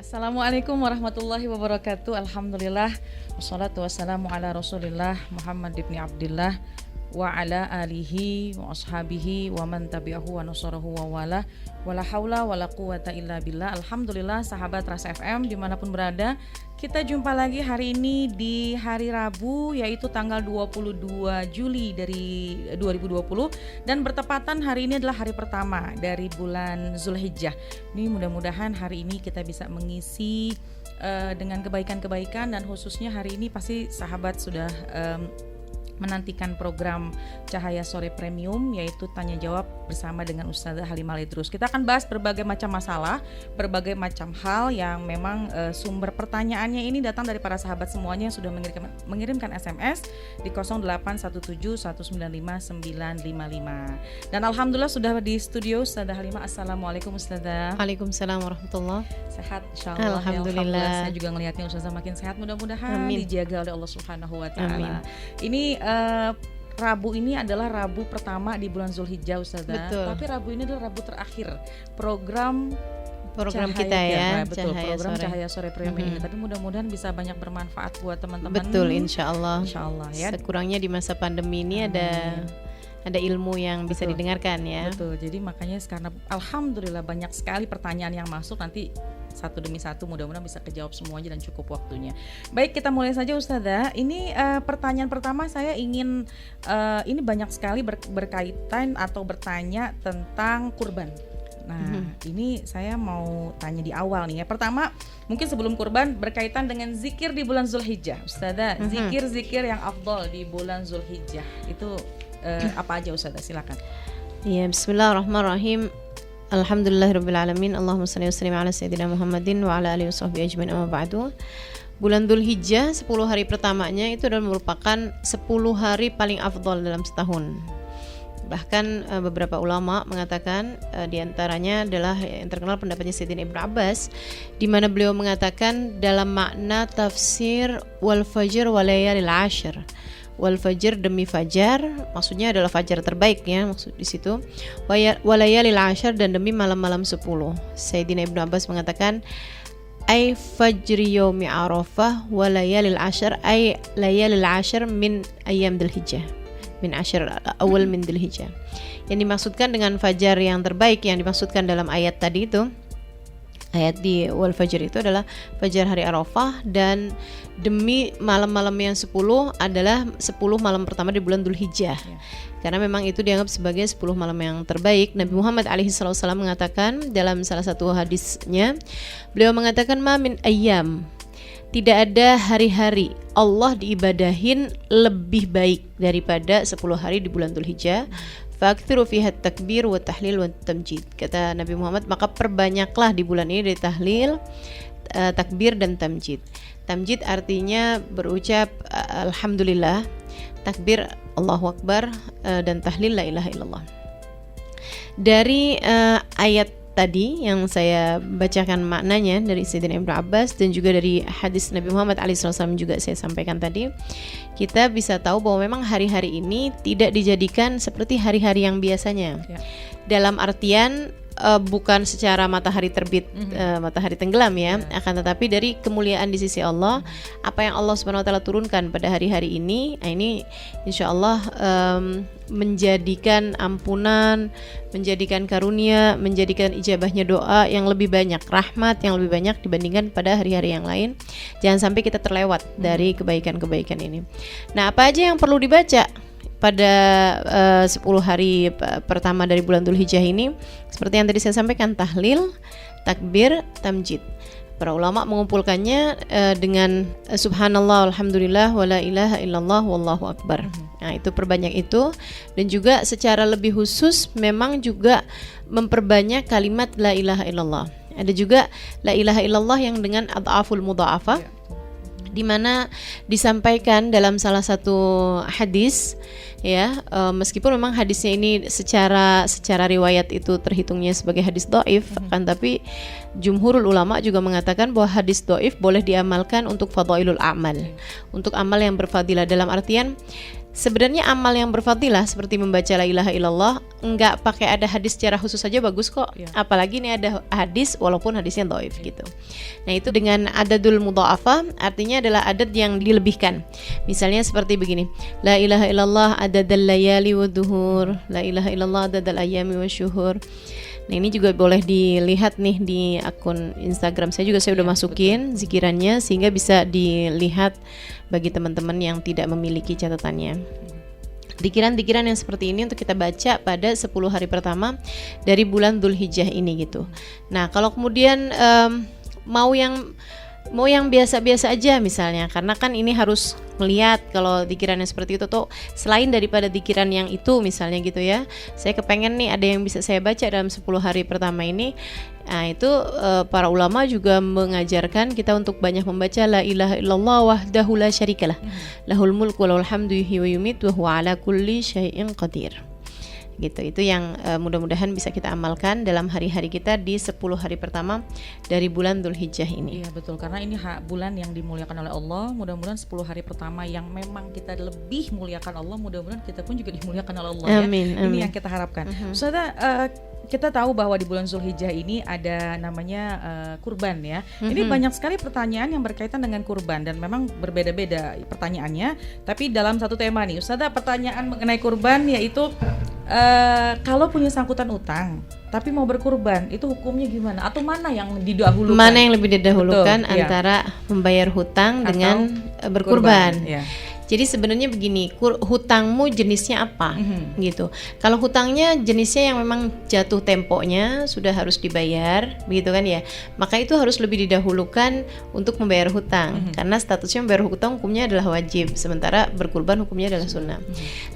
Assalamualaikum warahmatullahi wabarakatuh. Alhamdulillah wassalatu wassalamu ala Rasulillah Muhammad ibn Abdillah wa ala alihi wa ashabihi wa man tabi'ahu wa nasarahu wa wala wala haula wala quwata illa billah. Alhamdulillah sahabat Rasa FM dimanapun berada, kita jumpa lagi hari ini di hari Rabu, yaitu tanggal 22 Juli dari 2020, dan bertepatan hari ini adalah hari pertama dari bulan Zulhijjah. Ini mudah-mudahan hari ini kita bisa mengisi dengan kebaikan-kebaikan, dan khususnya hari ini pasti sahabat sudah menantikan program Cahaya Sore Premium, yaitu tanya jawab bersama dengan Ustazah Halimah Idrus. Kita akan bahas berbagai macam masalah, berbagai macam hal yang memang sumber pertanyaannya ini datang dari para sahabat semuanya yang sudah mengirimkan SMS di 0817195955. Dan alhamdulillah sudah di studio Ustazah Halimah. Assalamualaikum Ustazah. Waalaikumsalam warahmatullahi. Sehat insyaallah. Alhamdulillah. Saya juga ngelihatnya Ustazah makin sehat, mudah-mudahan Amin. dijaga oleh Allah Subhanahu wa taala. Amin. Ini Rabu ini adalah Rabu pertama di bulan Zulhijjah, Ustazah. Betul. Tapi Rabu ini adalah Rabu terakhir program kita ya, betul, Cahaya program Sore. Cahaya Sore Premium ini. Tapi mudah-mudahan bisa banyak bermanfaat buat teman-teman. Betul, insyaallah. Insyaallah ya. Sekurangnya di masa pandemi ini ada ilmu yang bisa Betul. didengarkan ya. Betul. Jadi makanya karena alhamdulillah banyak sekali pertanyaan yang masuk, nanti satu demi satu mudah-mudahan bisa kejawab semuanya dan cukup waktunya. Baik, kita mulai saja Ustazah. Ini pertanyaan pertama saya ingin ini banyak sekali berkaitan atau bertanya tentang kurban. Nah, ini saya mau tanya di awal nih ya. Pertama, mungkin sebelum kurban berkaitan dengan zikir di bulan Zulhijjah. Ustazah, zikir-zikir yang afdal di bulan Zulhijjah itu apa aja Ustazah? Silakan. Ya, bismillahirrahmanirrahim. Alhamdulillahirabbil alamin. Allahumma shalli wa sallim ala sayyidina Muhammadin wa ala alihi washabbihi ajmain, amma ba'du. Bulan Dzulhijjah 10 hari pertamanya itu adalah merupakan 10 hari paling afdal dalam setahun. Bahkan beberapa ulama mengatakan di antaranya adalah yang terkenal pendapatnya Sayyidina Ibnu Abbas, di mana beliau mengatakan dalam makna tafsir wal fajr wa layalil ashr. Wal fajr demi fajar, maksudnya adalah fajar terbaik ya, maksud di situ. Wa layalil ashr, dan demi malam-malam 10. Sayyidina Ibnu Abbas mengatakan ay fajri yaumi arafah wa layalil ashr ay layalil ashr min ayyam dzulhijjah. Min ashr awal min dzulhijjah. Yang dimaksudkan dengan fajar yang terbaik yang dimaksudkan dalam ayat tadi itu, ayat di wal fajr itu adalah fajar hari Arafah, dan demi malam-malam yang 10 adalah 10 malam pertama di bulan Dzulhijjah. Karena memang itu dianggap sebagai 10 malam yang terbaik. Nabi Muhammad SAW mengatakan dalam salah satu hadisnya, beliau mengatakan ma min ayyam, tidak ada hari-hari Allah diibadahin lebih baik daripada 10 hari di bulan Dzulhijjah. Fakthiru fiha takbir wa tahlil wa tamjid. Kata Nabi Muhammad, maka perbanyaklah di bulan ini dari tahlil, takbir dan tamjid. Tamjid artinya berucap alhamdulillah, takbir Allahu Akbar, dan tahlil la ilaha illallah. Dari ayat tadi yang saya bacakan maknanya dari Sayyidina Ibnu Abbas, dan juga dari hadis Nabi Muhammad SAW juga saya sampaikan tadi, kita bisa tahu bahwa memang hari-hari ini tidak dijadikan seperti hari-hari yang biasanya ya. Dalam artian bukan secara matahari terbit, matahari tenggelam ya, akan tetapi dari kemuliaan di sisi Allah, apa yang Allah Subhanahu wa taala turunkan pada hari-hari ini, ini insyaallah menjadikan ampunan, menjadikan karunia, menjadikan ijabahnya doa yang lebih banyak, rahmat yang lebih banyak dibandingkan pada hari-hari yang lain. Jangan sampai kita terlewat dari kebaikan-kebaikan ini. Nah, apa aja yang perlu dibaca pada 10 hari pertama dari bulan Dzulhijjah ini? Seperti yang tadi saya sampaikan, tahlil, takbir, tamjid. Para ulama mengumpulkannya dengan subhanallah, alhamdulillah, wala ilaha illallah, wallahu akbar. Nah, itu perbanyak itu. Dan juga secara lebih khusus memang juga memperbanyak kalimat la ilaha illallah. Ada juga la ilaha illallah yang dengan adhaful mudha'afah, di mana disampaikan dalam salah satu hadis ya, meskipun memang hadisnya ini secara riwayat itu terhitungnya sebagai hadis dhaif, kan, tapi jumhurul ulama juga mengatakan bahwa hadis dhaif boleh diamalkan untuk fadhailul amal, untuk amal yang berfadilah, dalam artian sebenarnya amal yang berfadilah seperti membaca la ilaha illallah nggak pakai ada hadis secara khusus saja bagus kok. Apalagi ini ada hadis walaupun hadisnya dhaif gitu. Nah itu dengan adadul mudha'afah artinya adalah adad yang dilebihkan. Misalnya seperti begini, la ilaha illallah adadal layali wa duhur, la ilaha illallah adadal ayami wa syuhur. Nah ini juga boleh dilihat nih di akun Instagram saya juga, saya udah masukin zikirannya sehingga bisa dilihat bagi teman-teman yang tidak memiliki catatannya. Dikiran-dikiran yang seperti ini untuk kita baca pada 10 hari pertama dari bulan Dzulhijjah ini gitu. Nah kalau kemudian mau yang biasa-biasa aja misalnya, karena kan ini harus melihat kalau dikiran yang seperti itu tuh selain daripada dikiran yang itu misalnya gitu ya, saya kepengen nih ada yang bisa saya baca dalam 10 hari pertama ini. Nah itu para ulama juga mengajarkan kita untuk banyak membaca la ilaha illallah wahdahu la syarikalah lahul mulku wa lahul hamdu yuhyi wa yumiitu wa huwa ala kulli syai'in qadir. Gitu, itu yang mudah-mudahan bisa kita amalkan dalam hari-hari kita di 10 hari pertama dari bulan Dzulhijjah ini. Iya betul, karena ini bulan yang dimuliakan oleh Allah. Mudah-mudahan 10 hari pertama yang memang kita lebih muliakan Allah, mudah-mudahan kita pun juga dimuliakan oleh Allah. Amin, ya. Ini amin. yang kita harapkan. Ustazah, kita tahu bahwa di bulan Dzulhijjah ini ada namanya kurban ya. Ini banyak sekali pertanyaan yang berkaitan dengan kurban dan memang berbeda-beda pertanyaannya. Tapi dalam satu tema nih, Ustazah, pertanyaan mengenai kurban yaitu kalau punya sangkutan utang tapi mau berkurban itu hukumnya gimana? Atau mana yang didahulukan? Mana yang lebih didahulukan? Betul, antara membayar hutang atau dengan berkurban? ya. Jadi sebenarnya begini, hutangmu jenisnya apa gitu. Kalau hutangnya jenisnya yang memang jatuh temponya sudah harus dibayar, begitu kan ya. Maka itu harus lebih didahulukan untuk membayar hutang karena statusnya membayar hutang hukumnya adalah wajib, sementara berkurban hukumnya adalah sunnah.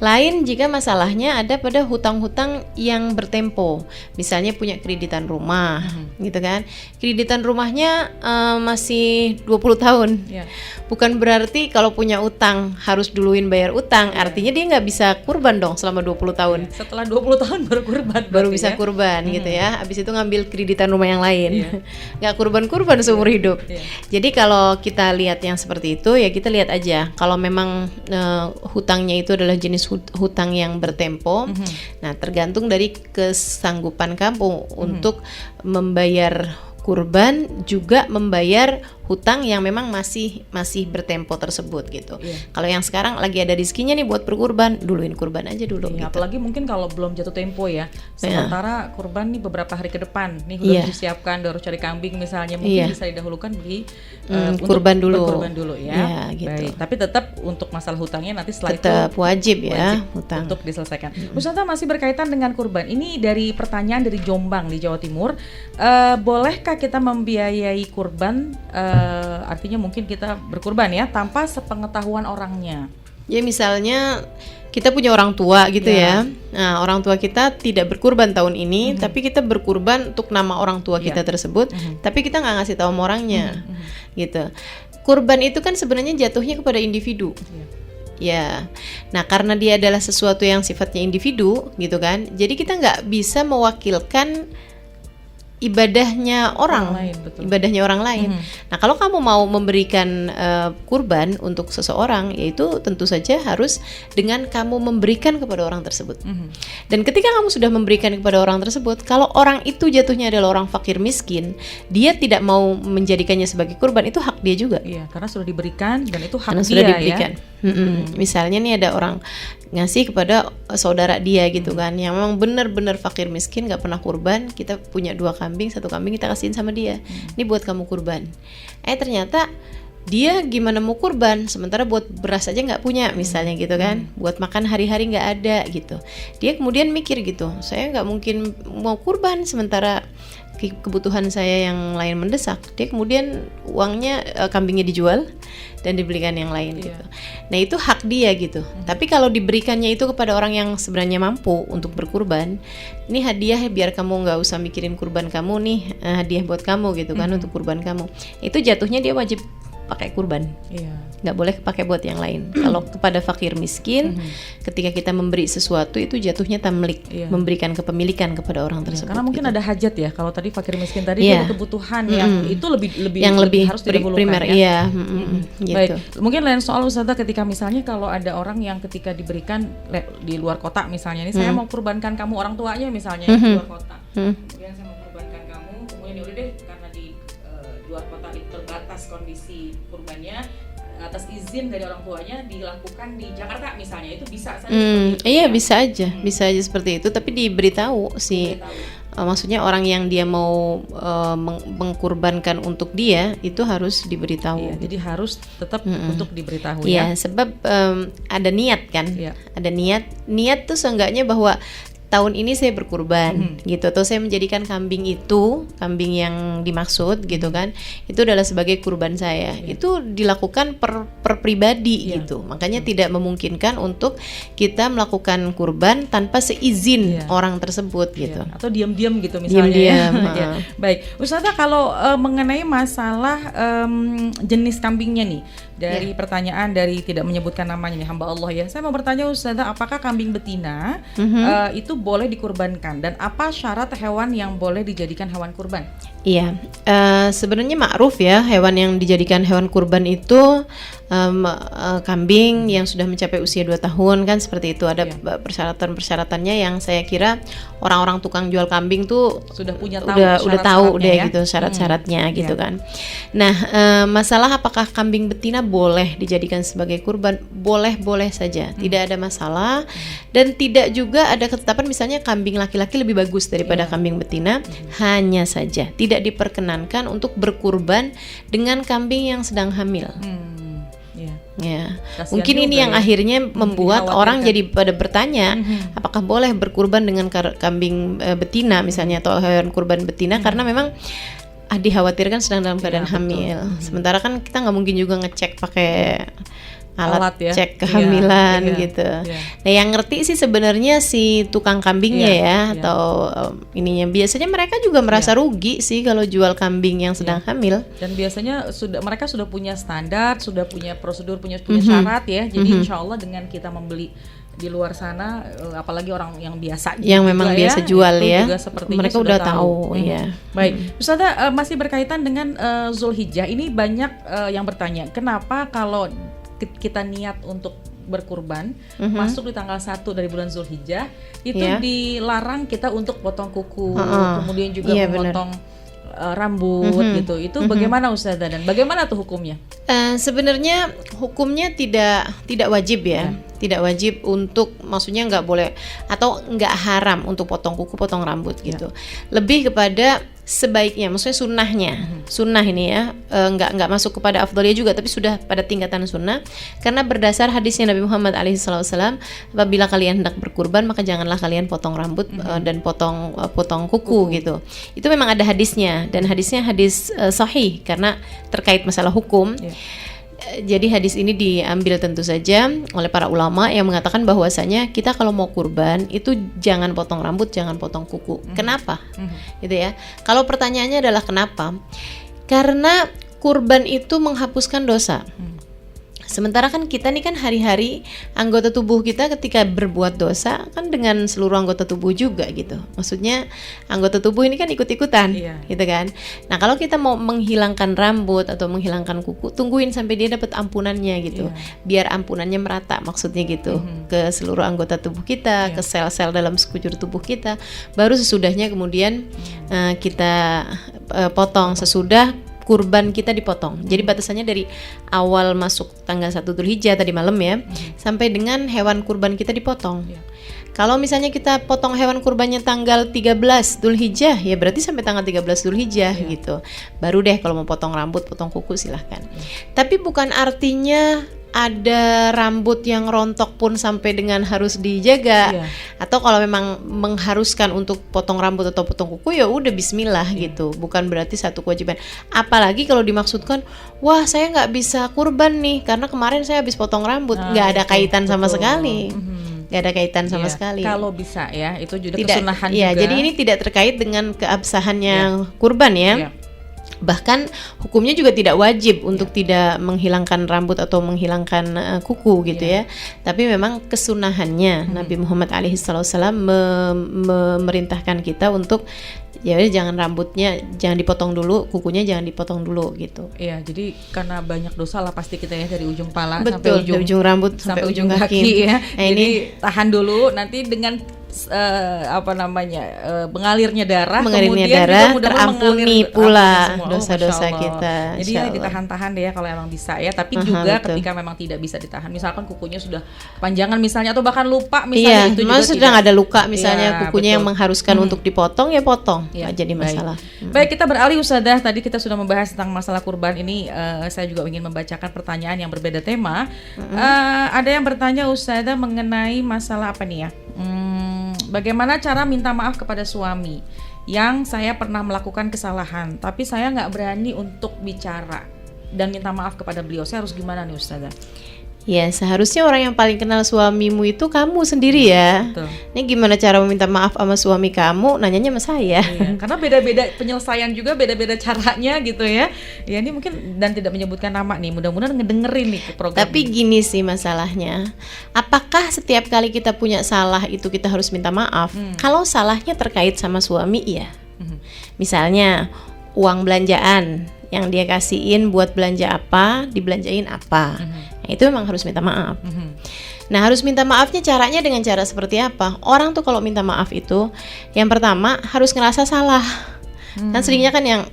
Lain jika masalahnya ada pada hutang-hutang yang bertempo. Misalnya punya kreditan rumah, gitu kan. Kreditan rumahnya masih 20 tahun. Bukan berarti kalau punya utang harus duluin bayar utang, artinya dia nggak bisa kurban dong selama 20 tahun. Setelah 20 tahun baru kurban. Baru bisa kurban gitu ya. Habis itu ngambil kreditan rumah yang lain. Nggak kurban-kurban seumur hidup. Jadi kalau kita lihat yang seperti itu ya kita lihat aja. Kalau memang hutangnya itu adalah jenis hutang yang bertempo, nah tergantung dari kesanggupan kamu untuk membayar kurban juga membayar hutang yang memang masih bertempo tersebut gitu. Kalau yang sekarang lagi ada rezekinya nih buat berkurban, duluin kurban aja dulu. Gitu. Apalagi mungkin kalau belum jatuh tempo ya. Sementara kurban nih beberapa hari ke depan nih udah disiapkan, udah harus cari kambing misalnya, mungkin bisa didahulukan bagi kurban dulu. Kurban dulu ya. Gitu. Baik. Tapi tetap untuk masalah hutangnya nanti setelah tetap itu wajib ya hutang untuk diselesaikan. Ustazah, masih berkaitan dengan kurban. Ini dari pertanyaan dari Jombang di Jawa Timur. Bolehkah kita membiayai kurban? Artinya mungkin kita berkurban ya tanpa sepengetahuan orangnya. Ya misalnya kita punya orang tua gitu ya. Nah orang tua kita tidak berkurban tahun ini, tapi kita berkurban untuk nama orang tua kita tersebut, tapi kita nggak ngasih tahu sama orangnya, gitu. Kurban itu kan sebenarnya jatuhnya kepada individu. Ya, nah karena dia adalah sesuatu yang sifatnya individu, gitu kan. Jadi kita nggak bisa mewakilkan ibadahnya orang lain, ibadahnya orang lain. Nah kalau kamu mau memberikan kurban untuk seseorang, yaitu tentu saja harus dengan kamu memberikan kepada orang tersebut. Dan ketika kamu sudah memberikan kepada orang tersebut, kalau orang itu jatuhnya adalah orang fakir miskin, dia tidak mau menjadikannya sebagai kurban, itu hak dia juga. Iya, karena sudah diberikan dan itu hak karena dia sudah diberikan. Ya. Misalnya nih ada orang ngasih kepada saudara dia gitu kan, yang memang benar-benar fakir miskin, nggak pernah kurban, kita punya 2 kambing, 1 kambing kita kasihin sama dia, ini buat kamu kurban. Ternyata dia gimana mau kurban, sementara buat beras aja nggak punya misalnya gitu kan, buat makan hari-hari nggak ada gitu. Dia kemudian mikir gitu, saya nggak mungkin mau kurban sementara kebutuhan saya yang lain mendesak. Dia kemudian uangnya kambingnya dijual dan dibelikan yang lain gitu. Nah itu hak dia gitu. Tapi kalau diberikannya itu kepada orang yang sebenarnya mampu untuk berkurban, ini hadiah biar kamu nggak usah mikirin kurban kamu nih, hadiah buat kamu gitu kan, untuk kurban kamu. Itu jatuhnya dia wajib pakai kurban. Iya. Nggak boleh pakai buat yang lain. Kalau kepada fakir miskin, ketika kita memberi sesuatu itu jatuhnya tamlik, memberikan kepemilikan kepada orang tersebut. Karena mungkin gitu. ada hajat ya. Kalau tadi fakir miskin tadi dia ada kebutuhan yang itu yang lebih harus didahulukan primer, ya. iya. Gitu. Baik, mungkin lain soal Ustazah, ketika misalnya kalau ada orang yang ketika diberikan di luar kota misalnya, ini saya mau kurbankan kamu, orang tuanya misalnya di luar kota, kemudian saya mau kurbankan kamu, kemudian ya udah deh karena di luar kota itu terbatas kondisi kurbannya, atas izin dari orang tuanya dilakukan di Jakarta misalnya, itu bisa saja seperti itu, iya ya? bisa aja seperti itu, tapi diberitahu sih. Maksudnya orang yang dia mau mengkurbankan untuk dia itu harus diberitahu. Iya, jadi harus tetap untuk diberitahu ya. ya. Sebab ada niat kan, ada niat tuh seenggaknya bahwa tahun ini saya berkurban gitu, atau saya menjadikan kambing yang dimaksud gitu kan, itu adalah sebagai kurban saya. Itu dilakukan per pribadi gitu, makanya tidak memungkinkan untuk kita melakukan kurban tanpa seizin orang tersebut gitu, atau diam-diam gitu misalnya. Diam-diam. Baik, Ustazah, kalau mengenai masalah jenis kambingnya nih, dari pertanyaan dari tidak menyebutkan namanya nih, hamba Allah ya, saya mau bertanya Ustazah, apakah kambing betina itu boleh dikurbankan, dan apa syarat hewan yang boleh dijadikan hewan kurban? Iya, sebenarnya ma'ruf ya, hewan yang dijadikan hewan kurban itu kambing yang sudah mencapai usia 2 tahun kan, seperti itu. Ada persyaratan-persyaratannya yang saya kira orang-orang tukang jual kambing tuh sudah tahu deh ya? Gitu syarat-syaratnya gitu kan. Nah, masalah apakah kambing betina boleh dijadikan sebagai kurban? Boleh saja, tidak ada masalah. Dan tidak juga ada ketetapan misalnya kambing laki-laki lebih bagus daripada kambing betina. Hanya saja tidak diperkenankan untuk berkurban dengan kambing yang sedang hamil. Ya, mungkin ini yang akhirnya membuat orang jadi pada bertanya, apakah boleh berkurban dengan kambing betina misalnya, atau hewan kurban betina, karena memang dikhawatirkan sedang dalam keadaan hamil. Sementara kan kita nggak mungkin juga ngecek pakai alat ya? Cek kehamilan gitu. Nah, yang ngerti sih sebenarnya si tukang kambingnya atau ininya. Biasanya mereka juga merasa rugi sih kalau jual kambing yang sedang hamil. Dan biasanya mereka sudah punya standar, sudah punya prosedur, punya syarat ya. Jadi insya Allah dengan kita membeli di luar sana, apalagi orang yang biasa yang memang biasa jual ya, mereka udah tahu ya. Baik, Ustazah, masih berkaitan dengan Zulhijjah ini, banyak yang bertanya, kenapa kalau kita niat untuk berkurban masuk di tanggal 1 dari bulan Zulhijjah itu dilarang kita untuk potong kuku, kemudian juga memotong rambut gitu. Itu bagaimana Ustazah, dan bagaimana tuh hukumnya? Sebenarnya hukumnya tidak wajib ya. Tidak wajib untuk, maksudnya nggak boleh atau nggak haram untuk potong kuku, potong rambut gitu. Lebih kepada sebaiknya, maksudnya sunnah ini ya, nggak masuk kepada afdhaliyah juga, tapi sudah pada tingkatan sunnah, karena berdasar hadisnya Nabi Muhammad alaihissalam, apabila kalian hendak berkurban maka janganlah kalian potong rambut dan potong kuku gitu. Itu memang ada hadisnya, dan hadisnya hadis sahih karena terkait masalah hukum. Jadi hadis ini diambil tentu saja oleh para ulama yang mengatakan bahwasanya kita kalau mau kurban itu jangan potong rambut, jangan potong kuku. Kenapa? Gitu ya. Kalau pertanyaannya adalah kenapa? Karena kurban itu menghapuskan dosa. Sementara kan kita nih kan hari-hari anggota tubuh kita ketika berbuat dosa kan dengan seluruh anggota tubuh juga gitu. Maksudnya anggota tubuh ini kan ikut-ikutan gitu kan. Nah, kalau kita mau menghilangkan rambut atau menghilangkan kuku, tungguin sampai dia dapat ampunannya gitu. Biar ampunannya merata, maksudnya gitu, ke seluruh anggota tubuh kita, ke sel-sel dalam sekujur tubuh kita. Baru sesudahnya kemudian kita potong sesudah kurban kita dipotong. Jadi batasannya dari awal masuk tanggal 1 Dzulhijjah tadi malam ya, sampai dengan hewan kurban kita dipotong. Kalau misalnya kita potong hewan kurbannya tanggal 13 Dzulhijjah, ya berarti sampai tanggal 13 Dzulhijjah gitu. Baru deh kalau mau potong rambut, potong kuku silahkan. Tapi bukan artinya ada rambut yang rontok pun sampai dengan harus dijaga. Atau kalau memang mengharuskan untuk potong rambut atau potong kuku, ya udah bismillah gitu. Bukan berarti satu kewajiban. Apalagi kalau dimaksudkan, wah saya nggak bisa kurban nih karena kemarin saya habis potong rambut. Nggak ada kaitan sama sekali. Nggak ada kaitan sama sekali. Kalau bisa ya, itu juga kesunahan juga. Jadi ini tidak terkait dengan keabsahannya kurban ya. Bahkan hukumnya juga tidak wajib untuk tidak menghilangkan rambut atau menghilangkan kuku gitu ya. Tapi memang kesunahannya Nabi Muhammad alaihissalam memerintahkan kita untuk ya jangan rambutnya jangan dipotong dulu, kukunya jangan dipotong dulu gitu. Iya, jadi karena banyak dosa lah pasti kita ya dari ujung pala Betul, sampai ujung rambut sampai ujung kaki ya. Nah, jadi ini tahan dulu, nanti dengan mengalirnya darah juga terampuni pula dosa-dosa kita. Jadi ya ditahan-tahan deh ya kalau emang bisa ya. Tapi juga betul. Ketika memang tidak bisa ditahan, misalkan kukunya sudah kepanjangan misalnya atau bahkan lupa misalnya, itu juga sedang ada luka misalnya kukunya betul. Yang mengharuskan untuk dipotong ya potong, nggak jadi masalah. Baik, kita beralih Ustadzah. Tadi kita sudah membahas tentang masalah kurban ini. Saya juga ingin membacakan pertanyaan yang berbeda tema. Ada yang bertanya Ustadzah mengenai masalah apa nih ya? Bagaimana cara minta maaf kepada suami yang saya pernah melakukan kesalahan, tapi saya nggak berani untuk bicara dan minta maaf kepada beliau. Saya harus gimana nih Ustazah? Ya, seharusnya orang yang paling kenal suamimu itu kamu sendiri ya. Betul. Ini gimana cara meminta maaf sama suami kamu? Nanyanya sama saya. Iya, karena beda-beda penyelesaian juga, beda-beda caranya gitu ya. Ya ini mungkin dan tidak menyebutkan nama nih. Mudah-mudahan ngedengerin nih program. Tapi ini. Gini sih masalahnya. Apakah setiap kali kita punya salah itu kita harus minta maaf? Kalau salahnya terkait sama suami, iya. Misalnya uang belanjaan yang dia kasihin buat belanja apa, dibelanjain apa. Itu memang harus minta maaf. Nah, harus minta maafnya caranya dengan cara seperti apa? Orang tuh kalau minta maaf itu, yang pertama harus ngerasa salah. Kan seringnya kan yang,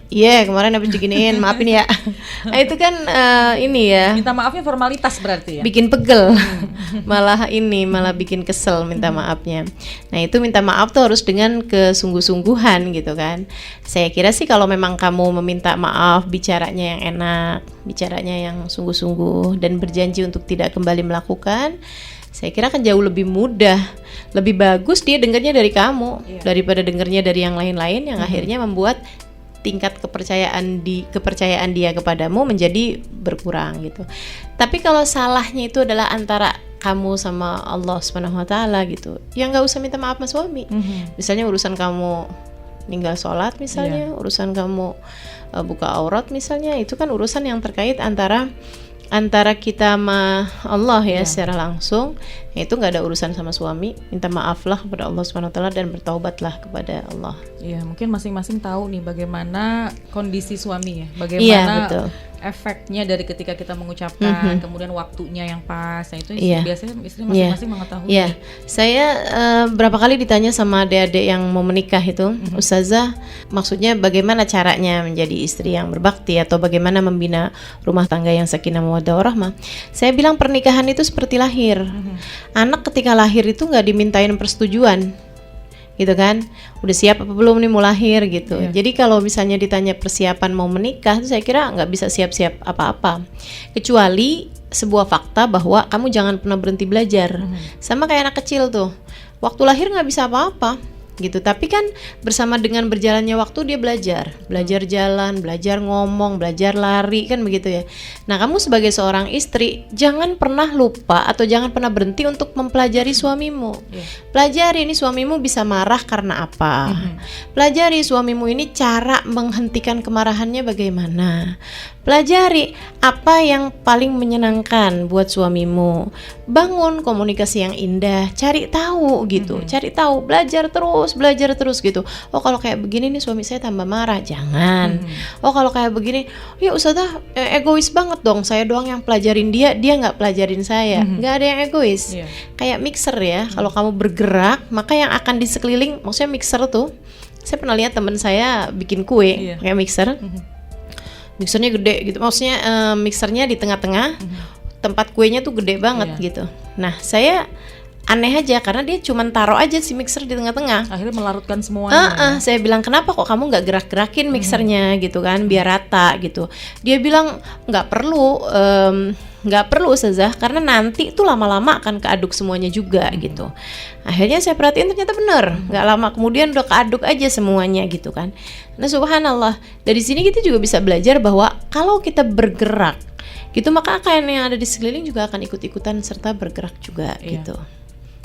kemarin habis diginiin, maafin ya. Nah itu kan ini ya. Minta maafnya formalitas berarti ya? Bikin pegel, malah bikin kesel minta maafnya. Nah itu minta maaf tuh harus dengan kesungguh-sungguhan gitu kan. Saya kira sih kalau memang kamu meminta maaf, bicaranya yang enak, bicaranya yang sungguh-sungguh dan berjanji untuk tidak kembali melakukan, saya kira akan jauh lebih mudah, lebih bagus dia dengarnya dari kamu daripada dengarnya dari yang lain-lain yang akhirnya membuat tingkat kepercayaan dia kepadamu menjadi berkurang gitu. Tapi kalau salahnya itu adalah antara kamu sama Allah Subhanahu Wa Taala gitu, ya nggak usah minta maaf sama suami. Misalnya urusan kamu ninggal sholat misalnya, urusan kamu buka aurat misalnya, itu kan urusan yang terkait antara kita sama Allah ya secara langsung. Itu nggak ada urusan sama suami. Minta maaflah kepada Allah Subhanahu Wa Taala dan bertaubatlah kepada Allah. Iya, mungkin masing-masing tahu nih bagaimana kondisi suami ya, bagaimana efeknya dari ketika kita mengucapkan, kemudian waktunya yang pas. Nah itu biasanya istri masing-masing mengetahui. Iya, saya berapa kali ditanya sama adik-adik yang mau menikah itu, Ustazah, maksudnya bagaimana caranya menjadi istri yang berbakti atau bagaimana membina rumah tangga yang sakinah mawaddah warahmah. Saya bilang pernikahan itu seperti lahir. Anak ketika lahir itu nggak dimintain persetujuan, gitu kan? Udah siap apa belum nih mau lahir gitu. Jadi kalau misalnya ditanya persiapan mau menikah, itu saya kira nggak bisa siap-siap apa-apa, kecuali sebuah fakta bahwa kamu jangan pernah berhenti belajar. Sama kayak anak kecil tuh, waktu lahir nggak bisa apa-apa gitu, tapi kan bersama dengan berjalannya waktu dia belajar jalan, belajar ngomong, belajar lari, kan begitu ya. Nah kamu sebagai seorang istri jangan pernah lupa atau jangan pernah berhenti untuk mempelajari suamimu. Pelajari ini suamimu bisa marah karena apa, pelajari suamimu ini cara menghentikan kemarahannya bagaimana, pelajari apa yang paling menyenangkan buat suamimu, bangun komunikasi yang indah, cari tahu gitu, cari tahu, belajar terus gitu. Oh kalau kayak begini nih suami saya tambah marah, jangan. Oh kalau kayak begini, ya Ustazah egois banget dong, saya doang yang pelajarin dia nggak pelajarin saya. Nggak ada yang egois. Kayak mixer ya, kalau kamu bergerak maka yang akan di sekeliling, maksudnya mixer tuh, saya pernah lihat teman saya bikin kue kayak mixer. Mixernya gede gitu, maksudnya mixernya di tengah-tengah, tempat kuenya tuh gede banget gitu. Nah saya aneh aja karena dia cuma taruh aja si mixer di tengah-tengah. Akhirnya melarutkan semuanya. Saya bilang kenapa kok kamu nggak gerak-gerakin mixernya gitu kan biar rata gitu. Dia bilang nggak perlu Ustazah, karena nanti itu lama-lama akan keaduk semuanya juga gitu. Akhirnya saya perhatiin ternyata bener, nggak lama kemudian udah keaduk aja semuanya gitu kan. Nah subhanallah, dari sini kita juga bisa belajar bahwa kalau kita bergerak gitu maka akan yang ada di sekeliling juga akan ikut-ikutan serta bergerak juga gitu.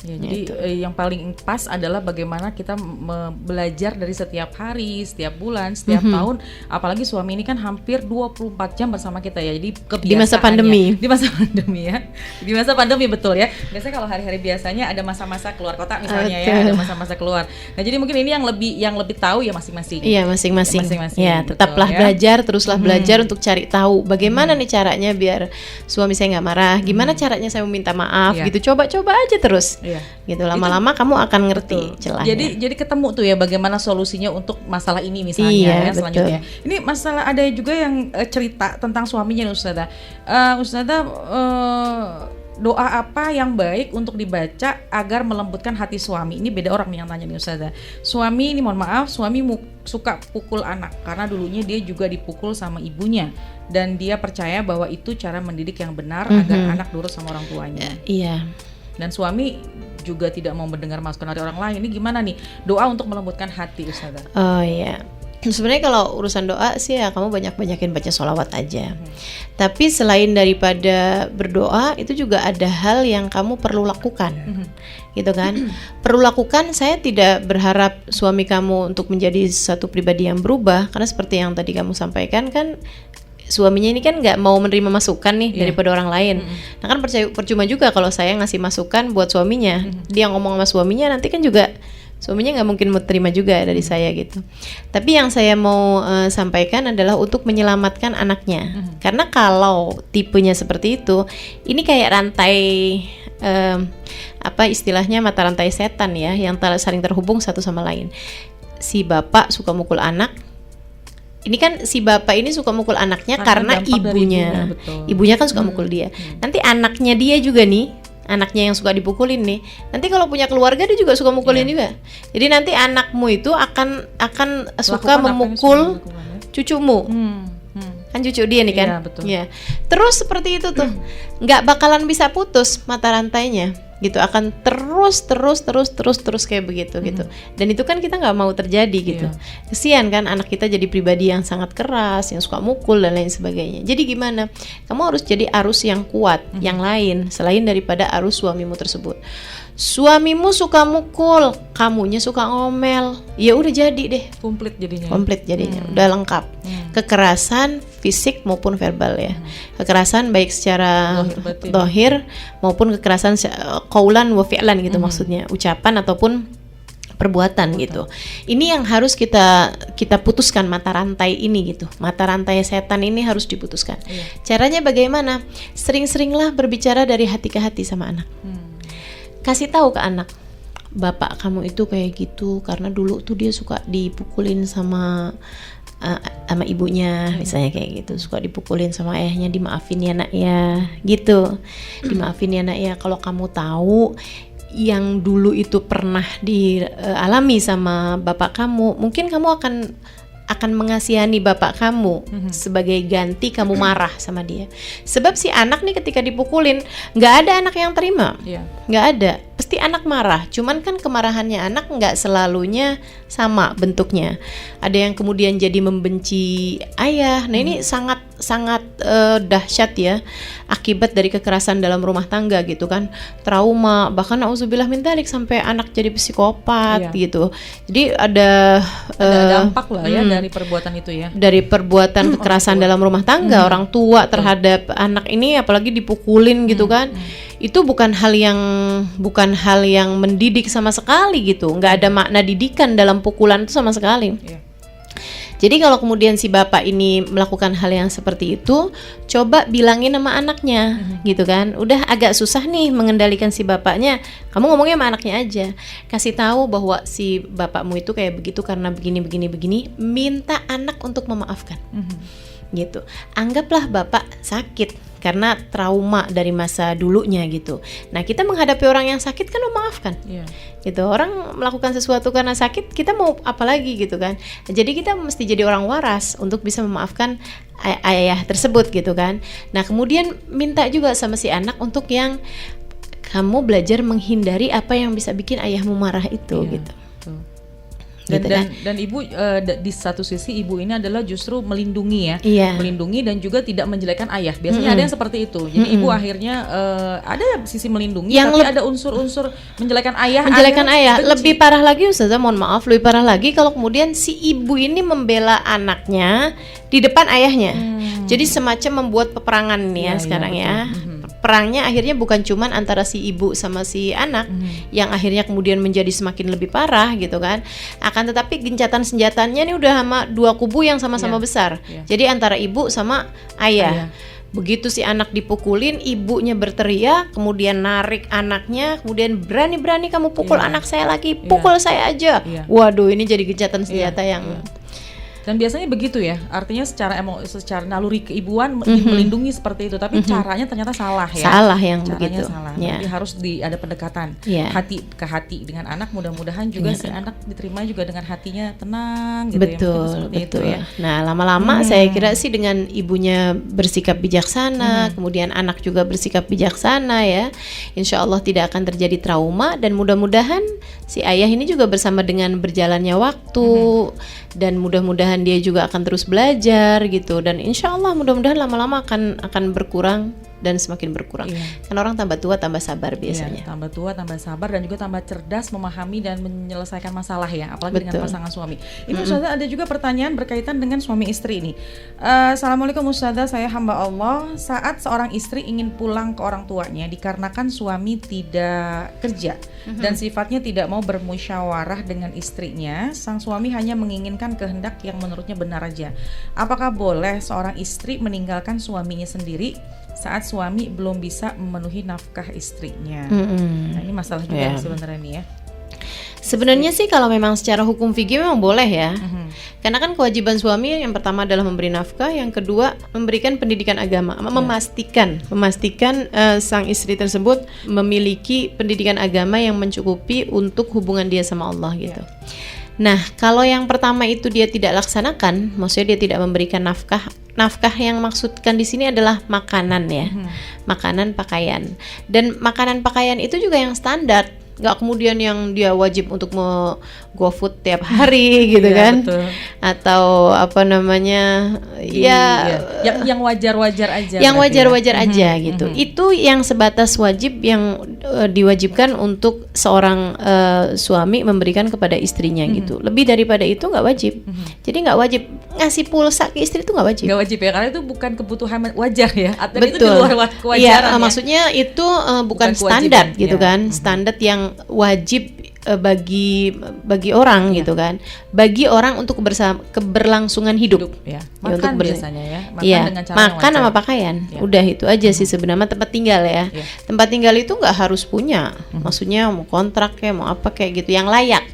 Ya, jadi yang paling pas adalah bagaimana kita belajar dari setiap hari, setiap bulan, setiap tahun. Apalagi suami ini kan hampir 24 jam bersama kita ya. Jadi kebiasaannya di masa pandemi. Di masa pandemi ya. Di masa pandemi betul ya. Biasanya kalau hari-hari biasanya ada masa-masa keluar kota misalnya ya, ada masa-masa keluar. Nah, jadi mungkin ini yang lebih tahu ya masing-masing. Iya, masing-masing. Ya, betul, tetaplah ya. belajar, teruslah belajar untuk cari tahu bagaimana nih caranya biar suami saya nggak marah, gimana caranya saya meminta maaf gitu. Coba-coba aja terus. Gitu, lama-lama kamu akan ngerti celahnya. Jadi ketemu tuh ya bagaimana solusinya untuk masalah ini misalnya ya selanjutnya. Ini masalah ada juga yang cerita tentang suaminya nih Ustazah. Ustazah, doa apa yang baik untuk dibaca agar melembutkan hati suami? Ini beda orang nih yang tanya nih Ustazah. Suami ini mohon maaf, suami suka pukul anak karena dulunya dia juga dipukul sama ibunya dan dia percaya bahwa itu cara mendidik yang benar agar anak nurut sama orang tuanya. Iya. Dan suami juga tidak mau mendengar masukan dari orang lain. Ini gimana nih doa untuk melembutkan hati Ustazah? Oh iya. Sebenarnya kalau urusan doa sih ya kamu banyak-banyakin baca sholawat aja. Tapi selain daripada berdoa itu juga ada hal yang kamu perlu lakukan, gitu kan? Perlu lakukan. Saya tidak berharap suami kamu untuk menjadi satu pribadi yang berubah, karena seperti yang tadi kamu sampaikan kan. Suaminya ini kan nggak mau menerima masukan nih daripada orang lain. Nah kan percuma juga kalau saya ngasih masukan buat suaminya. Dia ngomong sama suaminya nanti kan juga suaminya nggak mungkin mau terima juga dari saya gitu. Tapi yang saya mau sampaikan adalah untuk menyelamatkan anaknya. Karena kalau tipenya seperti itu, ini kayak rantai apa istilahnya mata rantai setan ya, yang saling terhubung satu sama lain. Si bapak suka mukul anak. Ini kan si bapak ini suka mukul anaknya karena ibunya. Ibunya kan suka mukul dia. Nanti anaknya dia juga nih, anaknya yang suka dipukulin nih. Nanti kalau punya keluarga dia juga suka mukulin juga. Jadi nanti anakmu itu akan suka memukul cucumu. Kan cucu dia nih kan. Iya, betul. Ya. Terus seperti itu tuh. Nggak bakalan bisa putus mata rantainya. Gitu akan terus kayak begitu gitu. Dan itu kan kita nggak mau terjadi gitu. Kesian kan anak kita jadi pribadi yang sangat keras, yang suka mukul dan lain sebagainya. Jadi gimana? Kamu harus jadi arus yang kuat, yang lain selain daripada arus suamimu tersebut. Suamimu suka mukul, kamunya suka ngomel, ya udah jadi deh. Komplit jadinya. Udah lengkap. Kekerasan fisik maupun verbal ya. Kekerasan baik secara zahir maupun kekerasan qaulan wa fi'lan gitu maksudnya, ucapan ataupun perbuatan gitu. Ini yang harus kita putuskan mata rantai ini gitu. Mata rantai setan ini harus diputuskan. Caranya bagaimana? Sering-seringlah berbicara dari hati ke hati sama anak. Kasih tahu ke anak, bapak kamu itu kayak gitu karena dulu tuh dia suka dipukulin sama ibunya, misalnya kayak gitu, suka dipukulin sama ayahnya, dimaafin ya nak ya, gitu, dimaafin ya nak ya. Kalau kamu tahu yang dulu itu pernah dialami sama bapak kamu, mungkin kamu akan mengasihani bapak kamu sebagai ganti kamu marah sama dia. Sebab si anak nih ketika dipukulin, nggak ada anak yang terima, nggak ada. Pasti anak marah. Cuman kan kemarahannya anak nggak selalunya sama bentuknya. Ada yang kemudian jadi membenci ayah. Nah ini sangat dahsyat ya, akibat dari kekerasan dalam rumah tangga gitu kan, trauma, bahkan nauzubillah min dzalik sampai anak jadi psikopat gitu. Jadi ada dampak lah ya dari perbuatan itu ya. Dari perbuatan kekerasan dalam rumah tangga, orang tua terhadap anak ini apalagi dipukulin gitu kan. Itu bukan hal yang mendidik sama sekali gitu. Nggak ada makna didikan dalam pukulan itu sama sekali. Jadi kalau kemudian si bapak ini melakukan hal yang seperti itu, coba bilangin sama anaknya, gitu kan. Udah agak susah nih mengendalikan si bapaknya, kamu ngomongnya sama anaknya aja. Kasih tahu bahwa si bapakmu itu kayak begitu karena begini. Minta anak untuk memaafkan, gitu. Anggaplah bapak sakit karena trauma dari masa dulunya gitu. Nah kita menghadapi orang yang sakit kan memaafkan, gitu. Orang melakukan sesuatu karena sakit, kita mau apa lagi gitu kan. Jadi kita mesti jadi orang waras untuk bisa memaafkan ayah tersebut gitu kan. Nah kemudian minta juga sama si anak untuk yang kamu belajar menghindari apa yang bisa bikin ayahmu marah itu gitu. gitu kan. Dan ibu di satu sisi ibu ini adalah justru melindungi ya, Iya. melindungi dan juga tidak menjelekkan ayah. Biasanya ada yang seperti itu. Jadi ibu akhirnya ada sisi melindungi, Yang tapi ada unsur-unsur menjelekkan ayah. Menjelekkan ayah. benci. Lebih parah lagi Ustazah, mohon maaf, lebih parah lagi kalau kemudian si ibu ini membela anaknya di depan ayahnya. Jadi semacam membuat peperangan nih ya, sekarang betul. ya. Perangnya akhirnya bukan cuman antara si ibu sama si anak yang akhirnya kemudian menjadi semakin lebih parah gitu kan. Akan tetapi gencatan senjatanya nih udah sama dua kubu yang sama-sama besar. Jadi antara ibu sama ayah. Begitu si anak dipukulin, ibunya berteriak, kemudian narik anaknya, kemudian berani-berani kamu pukul anak saya lagi, pukul saya aja. Waduh, ini jadi gencatan senjata yang Dan biasanya begitu ya, artinya secara naluri keibuan melindungi seperti itu, tapi caranya ternyata salah ya. Salah yang caranya begitu. salah. Ya. Jadi harus ada pendekatan hati ke hati dengan anak. Mudah-mudahan juga si anak diterima juga dengan hatinya tenang gitu. Betul, ya. betul. Itu ya. Nah, lama-lama saya kira sih dengan ibunya bersikap bijaksana, kemudian anak juga bersikap bijaksana ya, insya Allah tidak akan terjadi trauma, dan mudah-mudahan si ayah ini juga bersama dengan berjalannya waktu dan mudah-mudahan dia juga akan terus belajar gitu, dan insya Allah mudah-mudahan lama-lama akan berkurang dan semakin berkurang. Kan orang tambah tua tambah sabar biasanya. Tambah tua tambah sabar dan juga tambah cerdas memahami dan menyelesaikan masalah ya, apalagi dengan pasangan suami. Ibu Ustazah, ada juga pertanyaan berkaitan dengan suami istri ini. Assalamualaikum Ustazah, saya hamba Allah. Saat seorang istri ingin pulang ke orang tuanya dikarenakan suami tidak kerja dan sifatnya tidak mau bermusyawarah dengan istrinya, sang suami hanya menginginkan kehendak yang menurutnya benar aja. Apakah boleh seorang istri meninggalkan suaminya sendiri saat suami belum bisa memenuhi nafkah istrinya? Nah, ini masalah juga sebenarnya nih ya. Sebenarnya sih kalau memang secara hukum fikih memang boleh ya. Karena kan kewajiban suami yang pertama adalah memberi nafkah, yang kedua memberikan pendidikan agama, memastikan sang istri tersebut memiliki pendidikan agama yang mencukupi untuk hubungan dia sama Allah gitu. Nah, kalau yang pertama itu dia tidak laksanakan, maksudnya dia tidak memberikan nafkah. Nafkah yang maksudkan di sini adalah makanan ya, makanan, pakaian. Dan makanan pakaian itu juga yang standar, nggak kemudian yang dia wajib untuk GoFood tiap hari gitu kan, betul. Atau apa namanya yang wajar-wajar aja. Yang wajar-wajar aja gitu. Itu yang sebatas wajib yang diwajibkan untuk seorang suami memberikan kepada istrinya gitu. Lebih daripada itu nggak wajib. Jadi nggak wajib ngasih pulsa ke istri, itu nggak wajib. Nggak wajib ya, karena itu bukan kebutuhan wajar ya. Dan Betul. itu di luar kewajaran. Iya, maksudnya itu bukan standar gitu kan. Standar yang wajib bagi orang gitu kan, bagi orang untuk keberlangsungan hidup ya. Ya, Makan untuk biasanya ya, makan ya, dengan cara makan yang sama wajar. pakaian, udah itu aja sih sebenarnya. Tempat tinggal ya, tempat tinggal itu nggak harus punya, maksudnya mau kontrak ya, mau apa kayak gitu yang layak.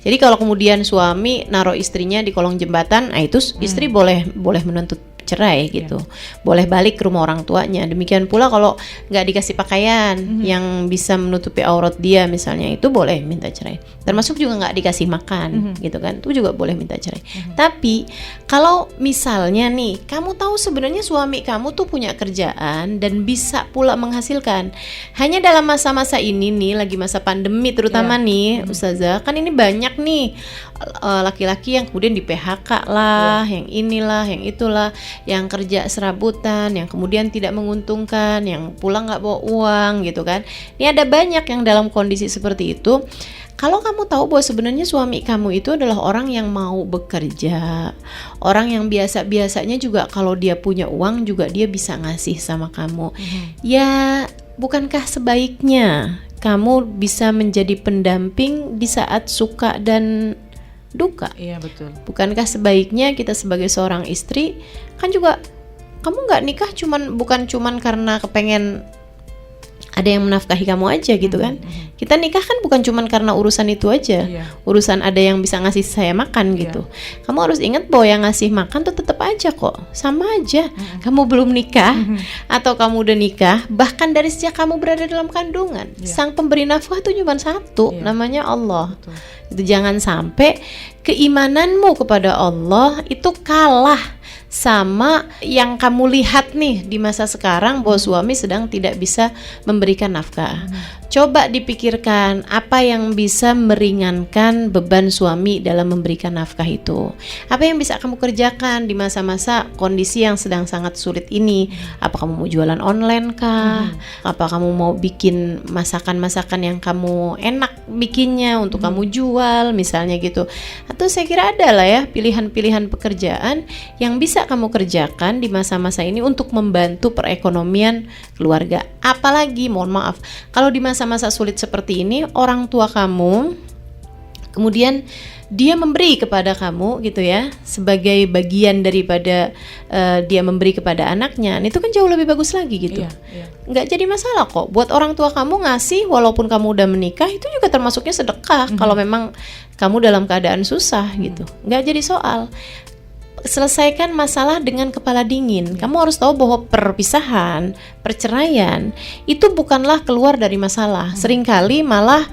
Jadi kalau kemudian suami naruh istrinya di kolong jembatan, nah itu istri boleh menuntut cerai gitu, boleh balik ke rumah orang tuanya. Demikian pula kalau nggak dikasih pakaian yang bisa menutupi aurat dia misalnya, itu boleh minta cerai. Termasuk juga nggak dikasih makan gitu kan, itu juga boleh minta cerai. Tapi kalau misalnya nih kamu tahu sebenarnya suami kamu tuh punya kerjaan dan bisa pula menghasilkan, hanya dalam masa-masa ini nih lagi masa pandemi terutama nih Ustazah, kan ini banyak nih laki-laki yang kemudian di PHK lah, yang inilah, yang itulah, yang kerja serabutan, yang kemudian tidak menguntungkan, yang pulang nggak bawa uang gitu kan. Ini ada banyak yang dalam kondisi seperti itu. Kalau kamu tahu bahwa sebenarnya suami kamu itu adalah orang yang mau bekerja, orang yang biasanya juga kalau dia punya uang juga dia bisa ngasih sama kamu, ya bukankah sebaiknya kamu bisa menjadi pendamping di saat suka dan duka? Iya betul. Bukankah sebaiknya kita sebagai seorang istri kan juga, kamu nggak nikah bukan cuman karena kepengen ada yang menafkahi kamu aja gitu kan. Kita nikah kan bukan cuman karena urusan itu aja, urusan ada yang bisa ngasih saya makan gitu. Kamu harus ingat bahwa yang ngasih makan tuh tetap aja kok, sama aja. Kamu belum nikah atau kamu udah nikah, bahkan dari sejak kamu berada dalam kandungan, sang pemberi nafkah tuh cuma satu, namanya Allah. Itu jangan sampai keimananmu kepada Allah itu kalah sama yang kamu lihat nih di masa sekarang bahwa suami sedang tidak bisa memberikan nafkah. Coba dipikirkan apa yang bisa meringankan beban suami dalam memberikan nafkah itu. Apa yang bisa kamu kerjakan di masa-masa kondisi yang sedang sangat sulit ini? Apa kamu mau jualan online kah? Apa kamu mau bikin masakan-masakan yang kamu enak bikinnya untuk kamu jual misalnya gitu. Atau saya kira ada lah ya pilihan-pilihan pekerjaan yang bisa kamu kerjakan di masa-masa ini untuk membantu perekonomian keluarga. Apalagi mohon maaf, kalau di masa-masa sulit seperti ini orang tua kamu kemudian dia memberi kepada kamu gitu ya sebagai bagian daripada dia memberi kepada anaknya, itu kan jauh lebih bagus lagi gitu. Nggak jadi masalah kok buat orang tua kamu ngasih walaupun kamu udah menikah, itu juga termasuknya sedekah kalau memang kamu dalam keadaan susah gitu. Nggak jadi soal. Selesaikan masalah dengan kepala dingin. Kamu harus tahu bahwa perpisahan, perceraian itu bukanlah keluar dari masalah. Seringkali malah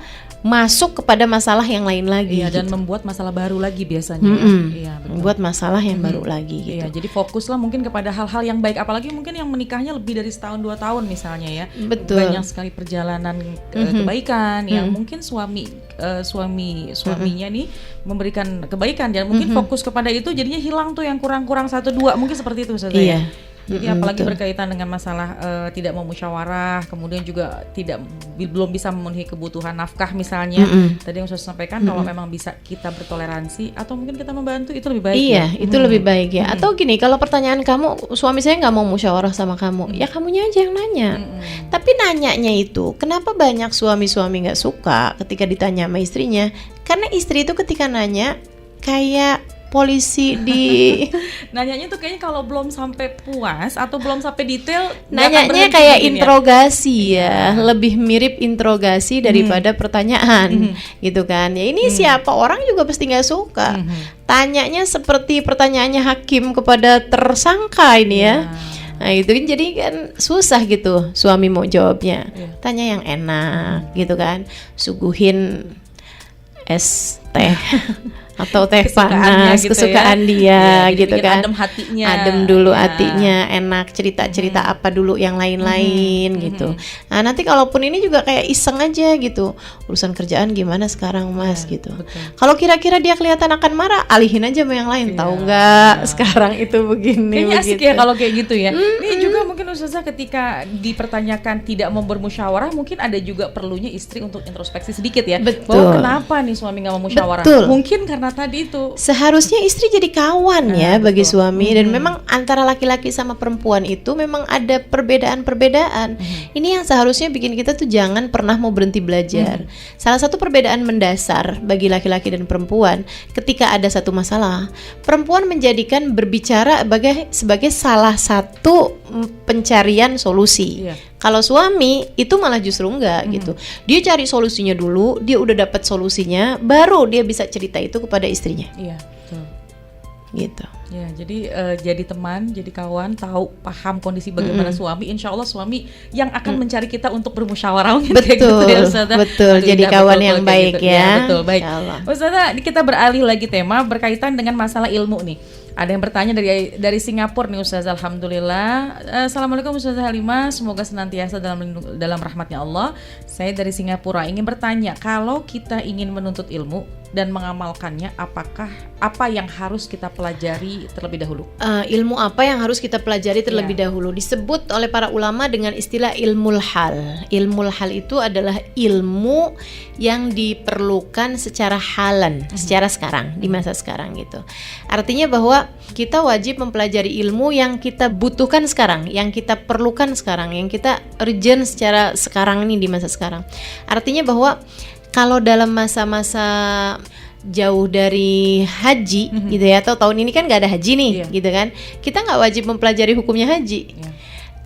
masuk kepada masalah yang lain lagi. Iya, dan membuat masalah baru lagi biasanya. Iya, betul. Membuat masalah yang baru lagi gitu. Iya, jadi fokuslah mungkin kepada hal-hal yang baik, apalagi mungkin yang menikahnya lebih dari setahun 2 tahun misalnya ya. Betul. Banyak sekali perjalanan kebaikan yang mungkin suaminya nih memberikan kebaikan, dan mungkin fokus kepada itu jadinya hilang tuh yang kurang-kurang 1-2, mungkin seperti itu Ustazah. Iya. Jadi apalagi berkaitan dengan masalah tidak mau musyawarah, kemudian juga belum bisa memenuhi kebutuhan nafkah misalnya. Tadi yang saya sampaikan kalau memang bisa kita bertoleransi atau mungkin kita membantu, itu lebih baik. Iya, itu lebih baik ya. Atau gini, kalau pertanyaan kamu, suami saya nggak mau musyawarah sama kamu, ya kamunya aja yang nanya. Tapi nanyanya itu, kenapa banyak suami-suami nggak suka ketika ditanya sama istrinya? Karena istri itu ketika nanya kayak polisi di nanyanya tuh kayaknya kalau belum sampai puas atau belum sampai detail, nanyanya kayak interogasi ya, lebih mirip interogasi daripada pertanyaan gitu kan. Ya ini siapa orang juga pasti nggak suka. Tanyanya seperti pertanyaannya hakim kepada tersangka ini ya. Nah itu kan jadi kan susah gitu suami mau jawabnya. Tanya yang enak gitu kan, suguhin es teh atau teh panas gitu kesukaan dia gitu kan, adem hatinya, adem dulu hatinya, enak cerita-cerita apa dulu yang lain-lain gitu. Nah nanti kalaupun ini juga kayak iseng aja gitu, urusan kerjaan gimana sekarang mas gitu. Kalau kira-kira dia kelihatan akan marah, alihin aja sama yang lain, tahu nggak sekarang itu begini. Kayaknya asik ya kalau kayak gitu ya. Ini juga mungkin Ustazah ketika dipertanyakan tidak mau bermusyawarah, mungkin ada juga perlunya istri untuk introspeksi sedikit ya. Bahwa kenapa nih suami nggak mau musyawarah? Mungkin karena tadi itu seharusnya istri jadi kawan ya bagi suami, dan memang antara laki-laki sama perempuan itu memang ada perbedaan-perbedaan. Ini yang seharusnya bikin kita tuh jangan pernah mau berhenti belajar. Salah satu perbedaan mendasar bagi laki-laki dan perempuan, ketika ada satu masalah, perempuan menjadikan berbicara sebagai salah satu pencarian solusi. Kalau suami itu malah justru enggak gitu. Dia cari solusinya dulu, dia udah dapat solusinya, baru dia bisa cerita itu kepada istrinya. Iya, betul. Gitu. Ya, jadi jadi teman, jadi kawan, tahu paham kondisi bagaimana suami. Insya Allah suami yang akan mencari kita untuk bermusyawarah. Betul, gitu ya, Ustazah. Betul. Jadi kawan yang baik gitu. Ya. Betul, baik. Ustazah, kita beralih lagi tema berkaitan dengan masalah ilmu nih. Ada yang bertanya dari Singapura nih Ustazah, alhamdulillah. Assalamualaikum Ustazah Halimah, semoga senantiasa dalam rahmatnya Allah. Saya dari Singapura ingin bertanya, kalau kita ingin menuntut ilmu dan mengamalkannya, apa yang harus kita pelajari terlebih dahulu? Ilmu apa yang harus kita pelajari terlebih dahulu? Disebut oleh para ulama dengan istilah ilmul hal. Ilmul hal itu adalah ilmu yang diperlukan secara halan, secara sekarang, di masa sekarang gitu. Artinya bahwa kita wajib mempelajari ilmu yang kita butuhkan sekarang, yang kita perlukan sekarang, yang kita urgent secara sekarang ini di masa sekarang. Artinya bahwa kalau dalam masa-masa jauh dari haji gitu ya, atau tahun ini kan nggak ada haji nih gitu kan, kita nggak wajib mempelajari hukumnya haji.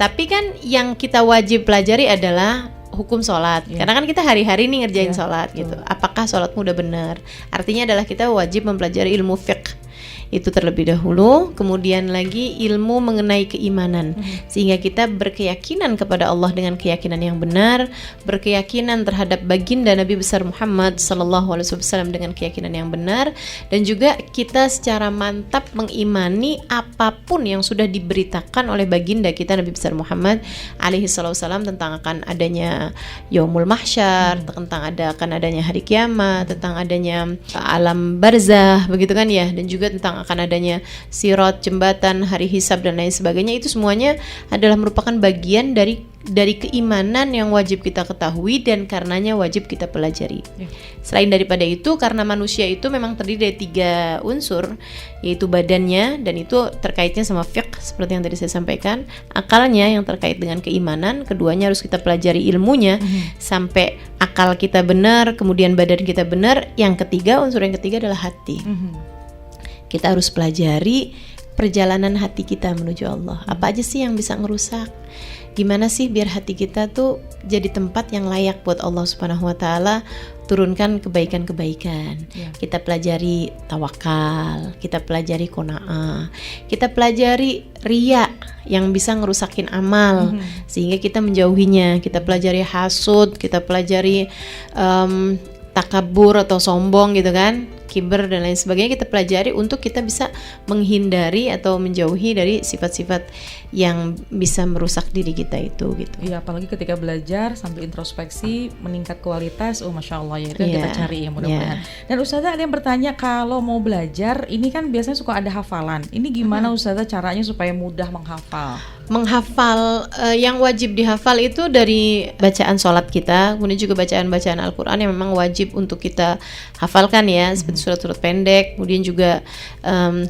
Tapi kan yang kita wajib pelajari adalah hukum sholat, karena kan kita hari-hari nih ngerjain sholat gitu. Apakah sholatmu udah benar? Artinya adalah kita wajib mempelajari ilmu fiqh. Itu terlebih dahulu. Kemudian lagi ilmu mengenai keimanan, sehingga kita berkeyakinan kepada Allah dengan keyakinan yang benar, berkeyakinan terhadap baginda Nabi besar Muhammad sallallahu alaihi wasallam dengan keyakinan yang benar, dan juga kita secara mantap mengimani apapun yang sudah diberitakan oleh baginda kita Nabi besar Muhammad alaihi wasallam tentang akan adanya yaumul mahsyar, tentang akan adanya hari kiamat, tentang adanya alam barzah, begitu kan ya, dan juga tentang akan adanya sirat, jembatan, hari hisab dan lain sebagainya. Itu semuanya adalah merupakan bagian dari keimanan yang wajib kita ketahui dan karenanya wajib kita pelajari. Selain daripada itu, karena manusia itu memang terdiri dari 3 unsur, yaitu badannya, dan itu terkaitnya sama fiqh seperti yang tadi saya sampaikan, akalnya yang terkait dengan keimanan, keduanya harus kita pelajari ilmunya sampai akal kita benar, kemudian badan kita benar. Yang ketiga, unsur yang ketiga adalah hati. Kita harus pelajari perjalanan hati kita menuju Allah. Apa aja sih yang bisa ngerusak? Gimana sih biar hati kita tuh jadi tempat yang layak buat Allah Subhanahu wa taala turunkan kebaikan-kebaikan. Kita pelajari tawakal, kita pelajari qanaah, kita pelajari riya yang bisa ngerusakin amal sehingga kita menjauhinya. Kita pelajari hasud, kita pelajari takabur atau sombong gitu kan, kiber dan lain sebagainya. Kita pelajari untuk kita bisa menghindari atau menjauhi dari sifat-sifat yang bisa merusak diri kita itu gitu. Iya, apalagi ketika belajar sambil introspeksi meningkat kualitas, masya Allah ya, itu yang kita cari ya mudah-mudahan. Dan Ustazah ada yang bertanya, kalau mau belajar ini kan biasanya suka ada hafalan, ini gimana Ustazah caranya supaya mudah menghafal? Menghafal yang wajib dihafal itu dari bacaan sholat kita, kemudian juga bacaan-bacaan Al-Quran yang memang wajib untuk kita hafalkan ya, seperti surat-surat pendek, kemudian juga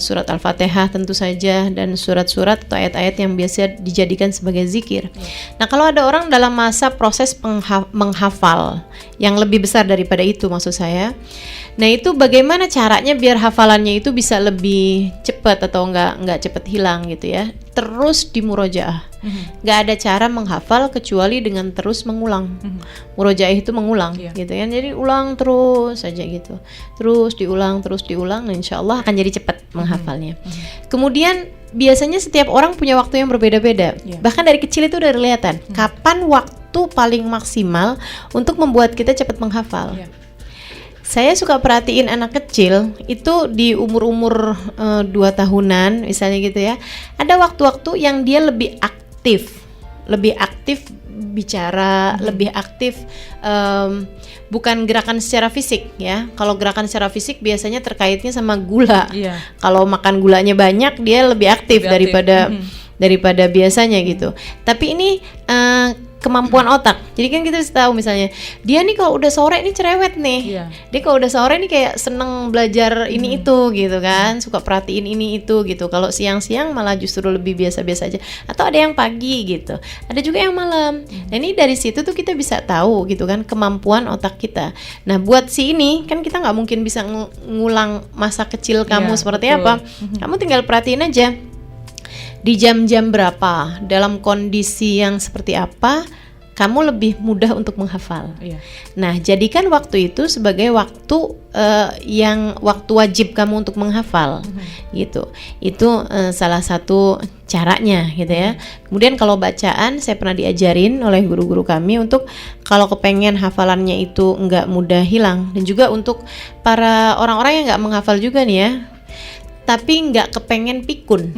surat Al-Fatihah tentu saja, dan surat-surat atau ayat-ayat yang biasa dijadikan sebagai zikir. Nah, kalau ada orang dalam masa proses menghafal yang lebih besar daripada itu maksud saya, nah itu bagaimana caranya biar hafalannya itu bisa lebih cepat atau nggak cepat hilang gitu ya? Terus dimurojaah. Nggak ada cara menghafal kecuali dengan terus mengulang. Murojaah itu mengulang gitu kan. Jadi ulang terus saja gitu. Terus diulang, nah, insya Allah akan jadi cepat menghafalnya. Kemudian biasanya setiap orang punya waktu yang berbeda-beda. Bahkan dari kecil itu udah kelihatan kapan waktu paling maksimal untuk membuat kita cepat menghafal. Saya suka perhatiin anak kecil itu di umur-umur 2 tahunan misalnya gitu ya. Ada waktu-waktu yang dia lebih aktif bicara, lebih aktif, bukan gerakan secara fisik ya. Kalau gerakan secara fisik biasanya terkaitnya sama gula. Kalau makan gulanya banyak dia lebih aktif daripada biasanya gitu. Tapi ini kemampuan otak. Jadi kan kita bisa tahu misalnya dia nih kalau udah sore nih cerewet nih. Dia kalau udah sore nih kayak seneng belajar ini itu gitu kan, suka perhatiin ini itu gitu. Kalau siang-siang malah justru lebih biasa-biasa aja. Atau ada yang pagi gitu. Ada juga yang malam. Nah, ini dari situ tuh kita bisa tahu gitu kan kemampuan otak kita. Nah, buat si ini kan kita nggak mungkin bisa ngulang masa kecil kamu seperti apa. Kamu tinggal perhatiin aja. Di jam-jam berapa, dalam kondisi yang seperti apa, kamu lebih mudah untuk menghafal. Nah, jadikan waktu itu sebagai waktu yang waktu wajib kamu untuk menghafal, gitu. Itu salah satu caranya, gitu ya. Kemudian kalau bacaan, saya pernah diajarin oleh guru-guru kami untuk kalau kepengen hafalannya itu nggak mudah hilang, dan juga untuk para orang-orang yang nggak menghafal juga nih ya, tapi nggak kepengen pikun.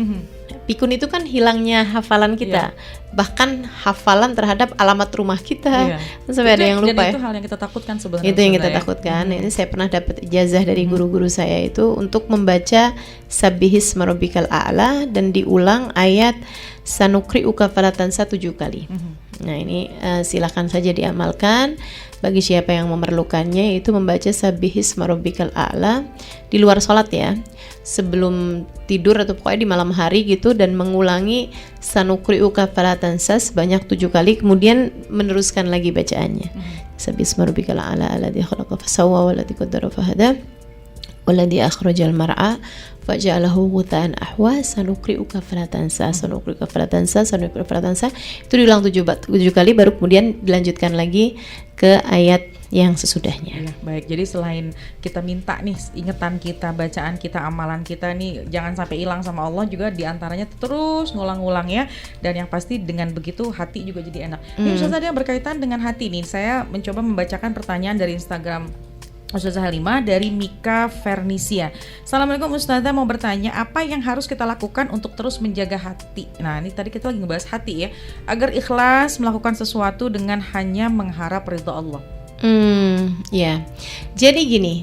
Pikun itu kan hilangnya hafalan kita, bahkan hafalan terhadap alamat rumah kita, sampai ada yang lupa dan itu hal yang kita takutkan sebenarnya. Itu yang kita takutkan. Ini saya pernah dapat ijazah dari guru-guru saya itu untuk membaca Sabbihisma rabbikal a'la dan diulang ayat Sanukri'uka falatansa 7 kali. Nah ini silakan saja diamalkan bagi siapa yang memerlukannya, itu membaca Sabbihisma rabbikal a'la di luar sholat ya, sebelum tidur atau pokoknya di malam hari gitu, dan mengulangi Sanukri'uka falatansa sebanyak 7 kali, kemudian meneruskan lagi bacaannya. Sabbihisma rabbikal a'la alladzi khalaqa fasawwa walladzi qaddara fahada walladzi akhrajal mar'a faja'alahu ghuta'an ahwa sanukri'uka falatansa itu diulang 7 kali, baru kemudian dilanjutkan lagi ke ayat yang sesudahnya. Iya, baik. Jadi selain kita minta nih ingetan kita, bacaan kita, amalan kita nih jangan sampai hilang sama Allah, juga diantaranya terus ngulang-ngulang ya. Dan yang pasti dengan begitu hati juga jadi enak. Ini Ustazah, yang berkaitan dengan hati nih, saya mencoba membacakan pertanyaan dari Instagram Ustazah Halimah dari Mika Fernisia. Assalamualaikum Ustazah, mau bertanya apa yang harus kita lakukan untuk terus menjaga hati? Nah, ini tadi kita lagi ngebahas hati ya, agar ikhlas melakukan sesuatu dengan hanya mengharap ridha Allah. Ya. Jadi gini,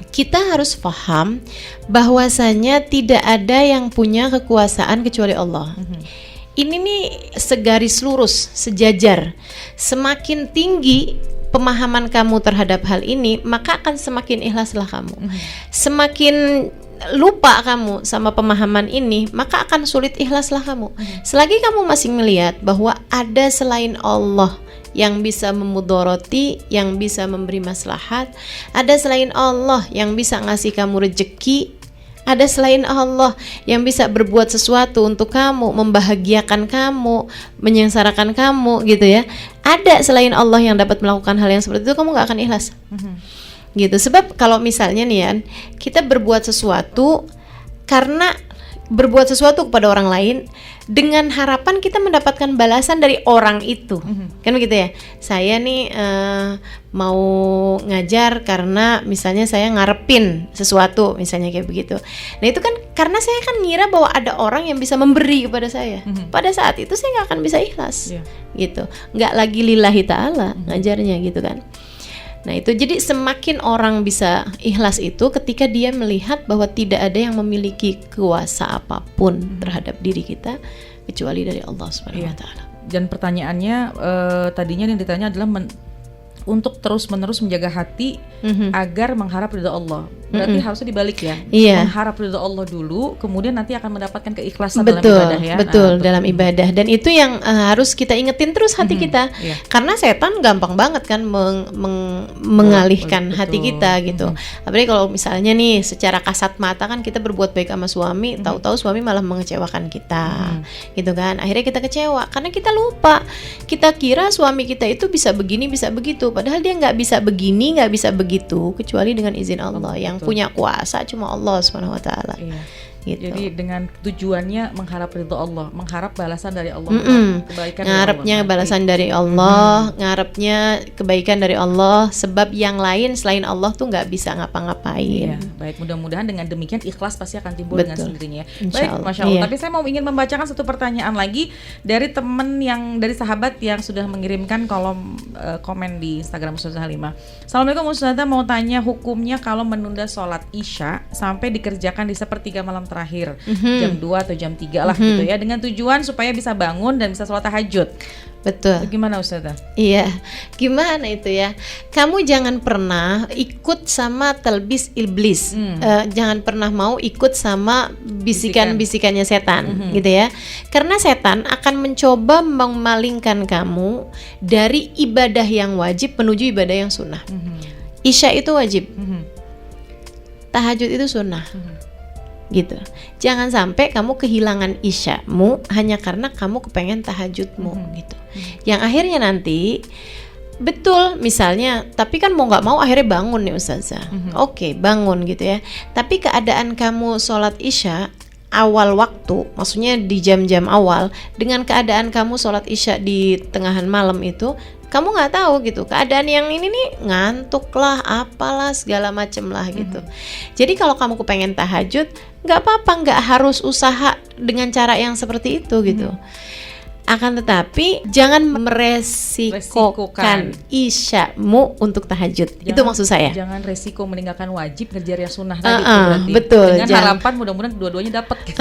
kita harus paham bahwasanya tidak ada yang punya kekuasaan kecuali Allah. Ini nih segaris lurus, sejajar. Semakin tinggi pemahaman kamu terhadap hal ini, maka akan semakin ikhlaslah kamu. Semakin lupa kamu sama pemahaman ini, maka akan sulit ikhlaslah kamu. Selagi kamu masih melihat bahwa ada selain Allah yang bisa memudoroti, yang bisa memberi maslahat, ada selain Allah yang bisa ngasih kamu rejeki, ada selain Allah yang bisa berbuat sesuatu untuk kamu, membahagiakan kamu, menyengsarakan kamu gitu ya. Ada selain Allah yang dapat melakukan hal yang seperti itu, kamu gak akan ikhlas. Gitu. Sebab kalau misalnya nih ya, kita berbuat sesuatu karena berbuat sesuatu kepada orang lain dengan harapan kita mendapatkan balasan dari orang itu, kan begitu ya. Saya nih mau ngajar karena misalnya saya ngarepin sesuatu, misalnya kayak begitu. Nah itu kan karena saya kan ngira bahwa ada orang yang bisa memberi kepada saya. Pada saat itu saya nggak akan bisa ikhlas, gitu. Nggak lagi lillahi ta'ala ngajarnya gitu kan. Nah itu jadi semakin orang bisa ikhlas itu ketika dia melihat bahwa tidak ada yang memiliki kuasa apapun terhadap diri kita kecuali dari Allah Subhanahu wa taala. Dan pertanyaannya tadinya yang ditanya adalah untuk terus-menerus menjaga hati agar mengharap ridha Allah. Berarti harusnya dibalik ya. Mengharap ridha Allah dulu, kemudian nanti akan mendapatkan keikhlasan dalam ibadah ya. Betul, dalam ibadah. Dan itu yang harus kita ingetin terus hati kita. Karena setan gampang banget kan mengalihkan hati kita gitu. Apalagi kalau misalnya nih secara kasat mata kan kita berbuat baik sama suami, tahu-tahu suami malah mengecewakan kita. Gitu kan. Akhirnya kita kecewa karena kita lupa. Kita kira suami kita itu bisa begini, bisa begitu. Padahal dia nggak bisa begini, nggak bisa begitu kecuali dengan izin Allah. Yang punya kuasa cuma Allah Subhanahu wa taala. Gitu. Jadi dengan tujuannya mengharap ridho Allah, mengharap balasan dari Allah, kebaikan ngarepnya dari Allah. Balasan dari Allah, ngarepnya kebaikan dari Allah, sebab yang lain selain Allah tuh nggak bisa ngapa-ngapain. Baik, mudah-mudahan dengan demikian ikhlas pasti akan timbul dengan sendirinya. Baik, Insya Masya Allah. Tapi saya ingin membacakan satu pertanyaan lagi dari teman dari sahabat yang sudah mengirimkan kolom komen di Instagram Ustazah Halimah. Assalamualaikum Ustazah, mau tanya hukumnya kalau menunda sholat Isya sampai dikerjakan di sepertiga malam terakhir, jam 2 atau jam 3 lah gitu ya, dengan tujuan supaya bisa bangun dan bisa sholat tahajud. Betul. Gimana Ustazah? Iya, gimana itu ya? Kamu jangan pernah ikut sama talbis iblis, jangan pernah mau ikut sama bisikan-bisikannya setan, gitu ya. Karena setan akan mencoba memalingkan kamu dari ibadah yang wajib menuju ibadah yang sunnah. Isya itu wajib, tahajud itu sunnah. Gitu. Jangan sampai kamu kehilangan isyamu hanya karena kamu kepengen tahajudmu gitu. Yang akhirnya nanti betul misalnya, tapi kan mau nggak mau akhirnya bangun nih Ustazah. Oke, bangun gitu ya. Tapi keadaan kamu sholat isya awal waktu, maksudnya di jam-jam awal, dengan keadaan kamu sholat isya di tengahan malam itu, kamu nggak tahu gitu keadaan yang ini nih ngantuk lah, apalah segala macem lah gitu. Jadi kalau kamu kepengen tahajud, nggak apa-apa, nggak harus usaha dengan cara yang seperti itu gitu. Akan tetapi jangan meresikokan isyamu untuk tahajud. Itu maksud saya. Jangan resiko meninggalkan wajib ngejar yang sunnah tadi berarti. Betul. Dengan harapan mudah-mudahan dua-duanya dapat gitu.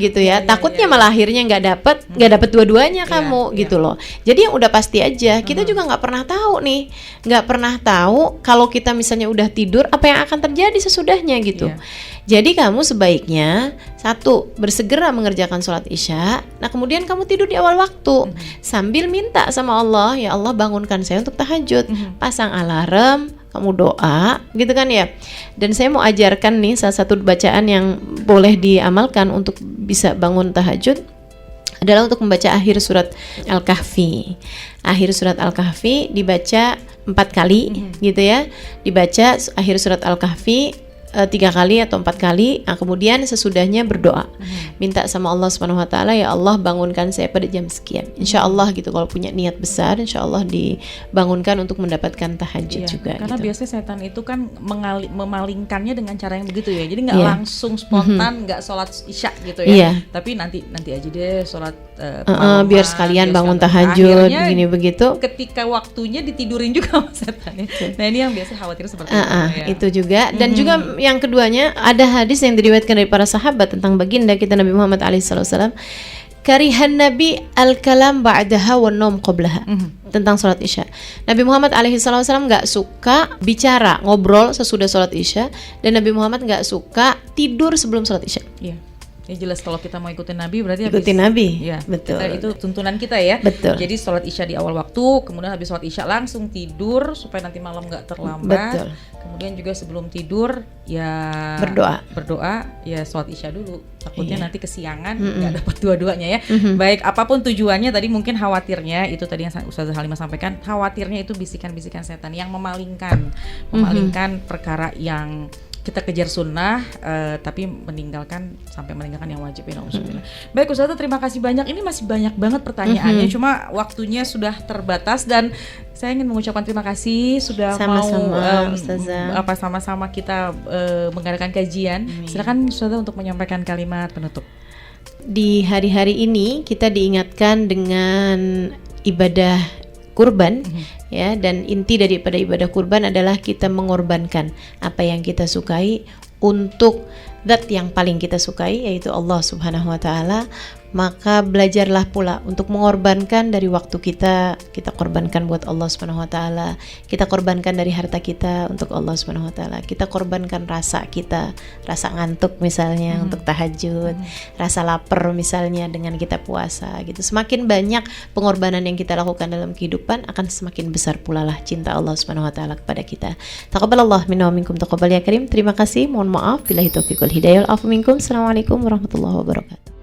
Gitu ya. Takutnya malah akhirnya nggak dapat dua-duanya kamu gitu loh. Jadi yang udah pasti aja. Kita juga nggak pernah tahu nih, nggak pernah tahu kalau kita misalnya udah tidur apa yang akan terjadi sesudahnya gitu. Jadi kamu sebaiknya satu, bersegera mengerjakan sholat isya. Nah kemudian kamu tidur di awal waktu sambil minta sama Allah, ya Allah bangunkan saya untuk tahajud. Pasang alarm, kamu doa gitu kan ya. Dan saya mau ajarkan nih salah satu bacaan yang boleh diamalkan untuk bisa bangun tahajud adalah untuk membaca akhir surat Al-Kahfi. Akhir surat Al-Kahfi dibaca 4 kali gitu ya. Dibaca akhir surat Al-Kahfi 3 kali atau 4 kali. Nah, kemudian sesudahnya berdoa, minta sama Allah Subhanahu Wa Taala, ya Allah bangunkan saya pada jam sekian. Insya Allah gitu, kalau punya niat besar, insya Allah dibangunkan untuk mendapatkan tahajud juga. Karena gitu. biasanya setan itu kan memalingkannya dengan cara yang begitu ya. Jadi nggak langsung spontan, nggak sholat isya gitu ya. Tapi nanti aja deh sholat biar sekalian bangun tahajud, begini begitu. Ketika waktunya ditidurin juga sama setan ya. Nah ini yang biasa khawatir seperti itu. Ya. Itu juga. Dan juga yang keduanya, ada hadis yang diriwayatkan dari para sahabat tentang baginda kita Nabi Muhammad SAW. Karihan Nabi al-kalam ba'daha wa naum qablaha. Tentang sholat isya. Nabi Muhammad SAW nggak suka bicara, ngobrol sesudah sholat isya. Dan Nabi Muhammad nggak suka tidur sebelum sholat isya. Iya. Ya jelas kalau kita mau ikutin Nabi berarti ikutin Nabi. Ya, betul. Itu tuntunan kita ya. Betul. Jadi sholat isya di awal waktu, kemudian habis sholat isya langsung tidur supaya nanti malam nggak terlambat. Betul. Kemudian juga sebelum tidur ya berdoa ya sholat isya dulu. Takutnya nanti kesiangan nggak dapat dua-duanya ya. Baik apapun tujuannya, tadi mungkin khawatirnya itu tadi yang Ustazah Halimah sampaikan, khawatirnya itu bisikan-bisikan setan yang memalingkan perkara yang kita kejar sunnah, tapi sampai meninggalkan yang wajib ya. Baik Ustazah, terima kasih banyak. Ini masih banyak banget pertanyaannya, cuma waktunya sudah terbatas dan saya ingin mengucapkan terima kasih sudah mau sama-sama kita mengadakan kajian. Silakan Ustazah untuk menyampaikan kalimat penutup. Di hari-hari ini kita diingatkan dengan ibadah kurban, ya, dan inti daripada ibadah kurban adalah kita mengorbankan apa yang kita sukai untuk zat yang paling kita sukai, yaitu Allah Subhanahu Wa Taala. Maka belajarlah pula untuk mengorbankan dari waktu kita korbankan buat Allah Subhanahu Wa Taala. Kita korbankan dari harta kita untuk Allah Subhanahu Wa Taala. Kita korbankan rasa kita, rasa ngantuk misalnya untuk tahajud, rasa lapar misalnya dengan kita puasa gitu. Semakin banyak pengorbanan yang kita lakukan dalam kehidupan, akan semakin besar pula lah cinta Allah Subhanahu Wa Taala kepada kita. Taqabbalallah minna wa minkum taqabbal ya karim. Terima kasih, mohon maaf billahi taufiq wal hidayah. Afu minkum. Assalamualaikum warahmatullahi wabarakatuh.